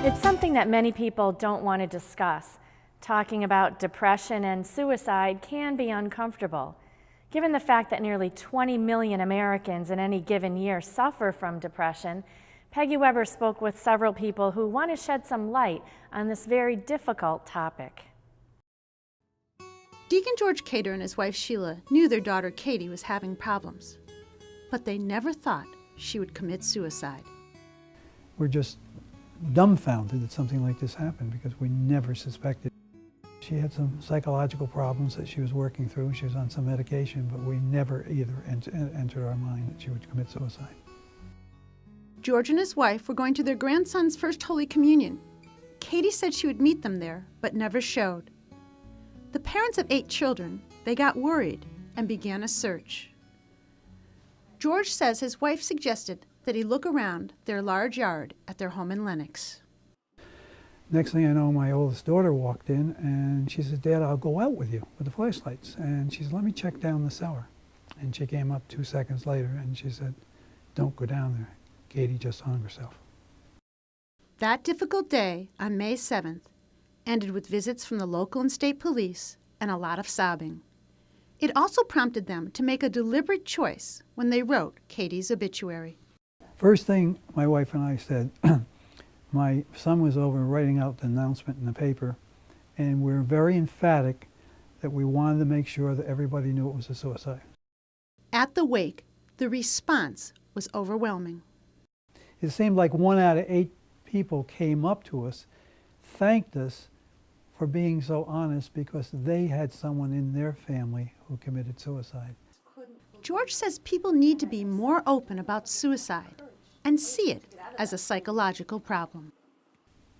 It's something that many people don't want to discuss. Talking about depression and suicide can be uncomfortable. Given the fact that nearly 20 million Americans in any given year suffer from depression, Peggy Weber spoke with several people who want to shed some light on this very difficult topic. Deacon George Cater and his wife Sheila knew their daughter Katie was having problems, but they never thought she would commit suicide. We're just dumbfounded that something like this happened because we never suspected. She had some psychological problems that she was working through. She was on some medication, but we never either entered our mind that she would commit suicide. George and his wife were going to their grandson's first Holy Communion. Katie said she would meet them there, but never showed. The parents of 8 children, they got worried and began a search. George says his wife suggested that he look around their large yard at their home in Lenox. Next thing I know, my oldest daughter walked in and she said, "Dad, I'll go out with you with the flashlights." And she said, "Let me check down the cellar." And she came up 2 seconds later and she said, "Don't go down there. Katie just hung herself." That difficult day on May 7th ended with visits from the local and state police and a lot of sobbing. It also prompted them to make a deliberate choice when they wrote Katie's obituary. First thing my wife and I said, my son was over writing out the announcement in the paper, and we're very emphatic that we wanted to make sure that everybody knew it was a suicide. At the wake, the response was overwhelming. It seemed like 1 out of 8 people came up to us, thanked us for being so honest because they had someone in their family who committed suicide. George says people need to be more open about suicide and see it as a psychological problem.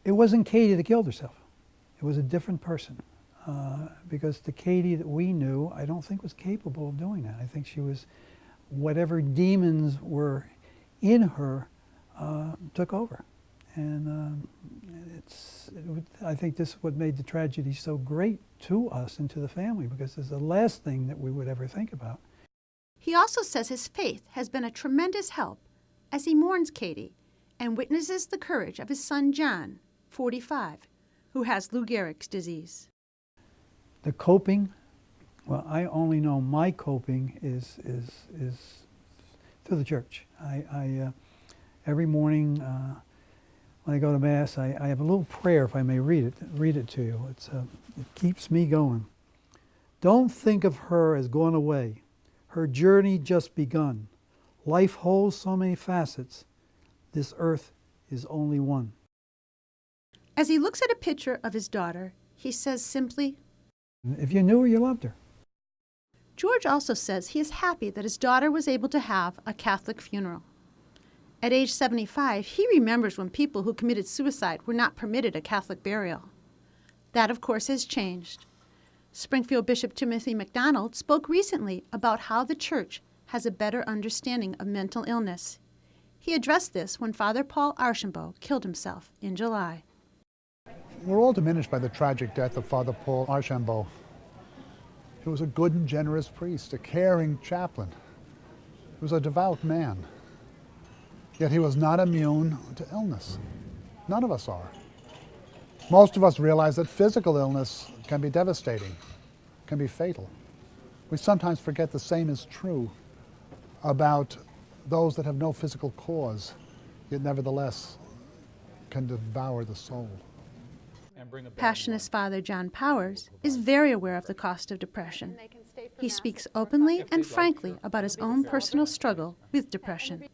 It wasn't Katie that killed herself. It was a different person. Because the Katie that we knew, I don't think was capable of doing that. I think she was, whatever demons were in her, took over. And I think this is what made the tragedy so great to us and to the family, because it's the last thing that we would ever think about. He also says his faith has been a tremendous help as he mourns Katie and witnesses the courage of his son John, 45, who has Lou Gehrig's disease. The coping, well, I only know my coping is through the church. Every morning when I go to Mass, I have a little prayer, if I may read it to you. It keeps me going. Don't think of her as gone away. Her journey just begun. Life holds so many facets. This earth is only one. As he looks at a picture of his daughter, he says simply, "If you knew her, you loved her." George also says he is happy that his daughter was able to have a Catholic funeral. At age 75, he remembers when people who committed suicide were not permitted a Catholic burial. That, of course, has changed. Springfield Bishop Timothy McDonald spoke recently about how the church has a better understanding of mental illness. He addressed this when Father Paul Archambault killed himself in July. We're all diminished by the tragic death of Father Paul Archambault. He was a good and generous priest, a caring chaplain. He was a devout man. Yet he was not immune to illness. None of us are. Most of us realize that physical illness can be devastating, can be fatal. We sometimes forget the same is true about those that have no physical cause, yet nevertheless can devour the soul. Passionist Father John Powers is very aware of the cost of depression. He speaks openly and frankly about his own personal struggle with depression.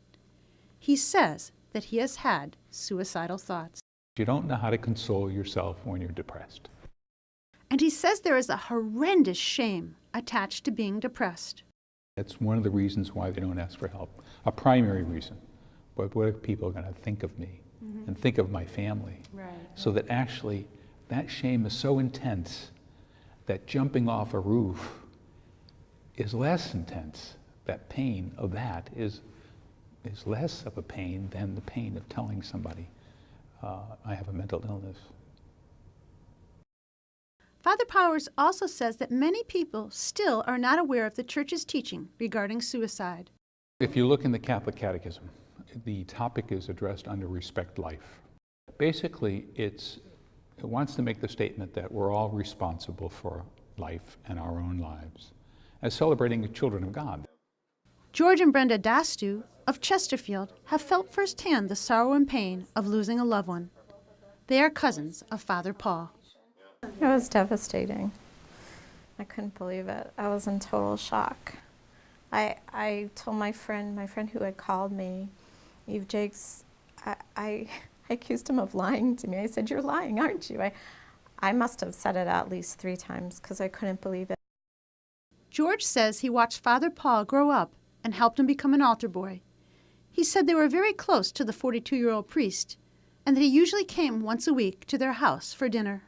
He says that he has had suicidal thoughts. You don't know how to console yourself when you're depressed. And he says there is a horrendous shame attached to being depressed. That's one of the reasons why they don't ask for help. A primary reason. But what are people going to think of me and think of my family? Right. So that actually that shame is so intense that jumping off a roof is less intense. That pain of that is less of a pain than the pain of telling somebody, I have a mental illness. Father Powers also says that many people still are not aware of the Church's teaching regarding suicide. If you look in the Catholic Catechism, the topic is addressed under respect life. Basically, it wants to make the statement that we're all responsible for life and our own lives, as celebrating the children of God. George and Brenda Dastu of Chesterfield have felt firsthand the sorrow and pain of losing a loved one. They are cousins of Father Paul. It was devastating. I couldn't believe it. I was in total shock. I told my friend who had called me, Eve Jakes, I accused him of lying to me. I said, "You're lying, aren't you?" I must have said it at least 3 times because I couldn't believe it. George says he watched Father Paul grow up and helped him become an altar boy. He said they were very close to the 42-year-old priest and that he usually came once a week to their house for dinner.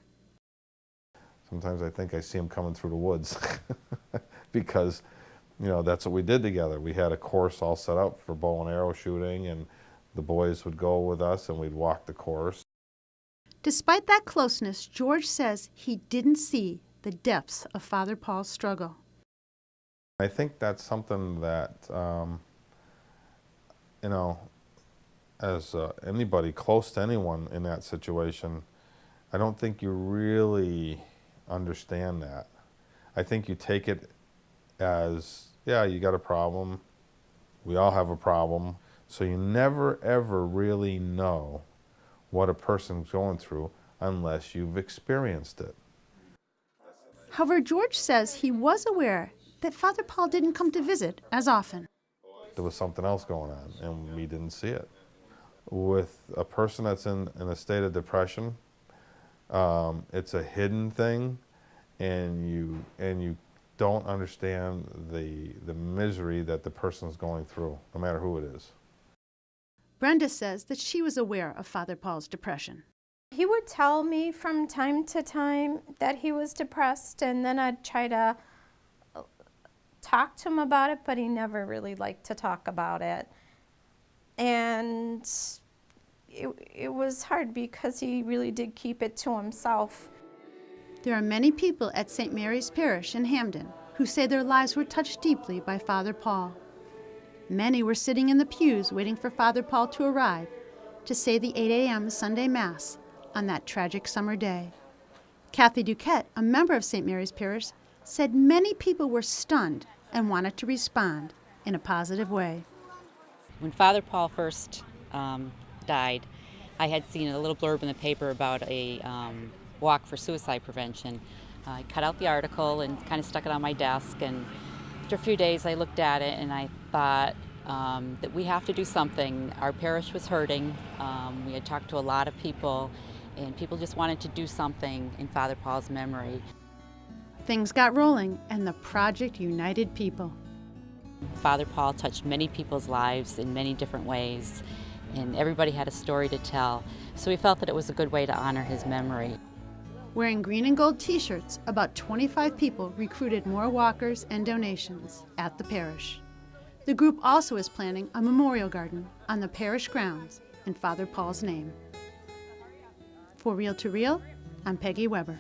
Sometimes I think I see him coming through the woods because, you know, that's what we did together. We had a course all set up for bow and arrow shooting, and the boys would go with us and we'd walk the course. Despite that closeness, George says he didn't see the depths of Father Paul's struggle. I think that's something that, you know, as anybody close to anyone in that situation, I don't think you really understand that. I think you take it as, yeah, you got a problem. We all have a problem. So you never, ever really know what a person's going through unless you've experienced it. However, George says he was aware that Father Paul didn't come to visit as often. There was something else going on, and we didn't see it. With a person that's in a state of depression, it's a hidden thing, and you don't understand the misery that the person's going through, no matter who it is. Brenda says that she was aware of Father Paul's depression. He would tell me from time to time that he was depressed, and then I'd try to talk to him about it, but he never really liked to talk about it. And it was hard because he really did keep it to himself. There are many people at St. Mary's Parish in Hamden who say their lives were touched deeply by Father Paul. Many were sitting in the pews waiting for Father Paul to arrive to say the 8 a.m. Sunday Mass on that tragic summer day. Kathy Duquette, a member of St. Mary's Parish, said many people were stunned and wanted to respond in a positive way. When Father Paul first died, I had seen a little blurb in the paper about a walk for suicide prevention. I cut out the article and kind of stuck it on my desk, and after a few days I looked at it and I thought that we have to do something. Our parish was hurting. We had talked to a lot of people, and people just wanted to do something in Father Paul's memory. Things got rolling, and the project united people. Father Paul touched many people's lives in many different ways, and everybody had a story to tell. So we felt that it was a good way to honor his memory. Wearing green and gold t-shirts, about 25 people recruited more walkers and donations at the parish. The group also is planning a memorial garden on the parish grounds in Father Paul's name. For Reel to Reel, I'm Peggy Weber.